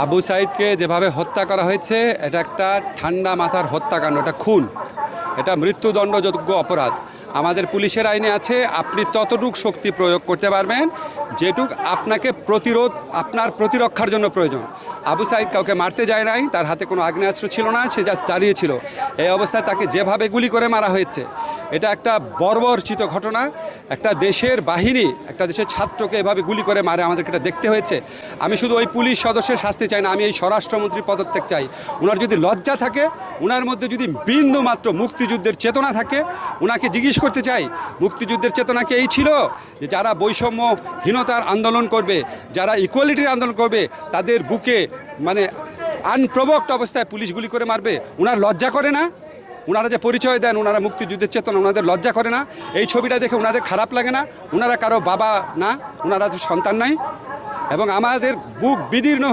আবু সাইদকে যেভাবে হত্যা করা হয়েছে এটা একটা ঠান্ডা মাথার হত্যাকাণ্ড, এটা খুন, এটা মৃত্যুদণ্ডযোগ্য অপরাধ। আমাদের পুলিশের আইনে আছে আপনি ততটুক শক্তি প্রয়োগ করতে পারবেন যেটুক আপনাকে আপনার প্রতিরক্ষার জন্য প্রয়োজন। আবু সাইদ কাউকে মারতে যায় নাই, তার হাতে কোনো আগ্নেয়াস্ত্র ছিল না, সে জাস্ট দাঁড়িয়েছিল। এই অবস্থায় তাকে যেভাবে গুলি করে মারা হয়েছে এটা একটা বর্বরচিত ঘটনা। একটা দেশের বাহিনী একটা দেশের ছাত্রকে এভাবে গুলি করে মারে, আমাদেরকে এটা দেখতে হয়েছে। আমি শুধু ওই পুলিশ সদস্যের শাস্তি চাই না, আমি এই স্বরাষ্ট্রমন্ত্রীর পদত্যাগ চাই। ওনার যদি লজ্জা থাকে, ওনার মধ্যে যদি বিন্দু মাত্র মুক্তিযুদ্ধের চেতনা থাকে, ওনাকে জিজ্ঞেস করতে চাই মুক্তিযুদ্ধের চেতনা কি এই ছিল যে যারা বৈষম্যহীনতার আন্দোলন করবে, যারা ইকুয়ালিটির আন্দোলন করবে, তাদের বুকে মানে আনপ্রভোক্ট অবস্থায় পুলিশ গুলি করে মারবে? ওনার লজ্জা করে না? ওনারা যে পরিচয় দেন ওনারা মুক্তিযুদ্ধের চেতনা, ওনাদের লজ্জা করে না? এই ছবিটা দেখে ওনাদের খারাপ লাগে না? ওনারা কারো বাবা না, ওনারা তো সন্তান নাই? এবং আমাদের বুক বিদীর্ণ হয়ে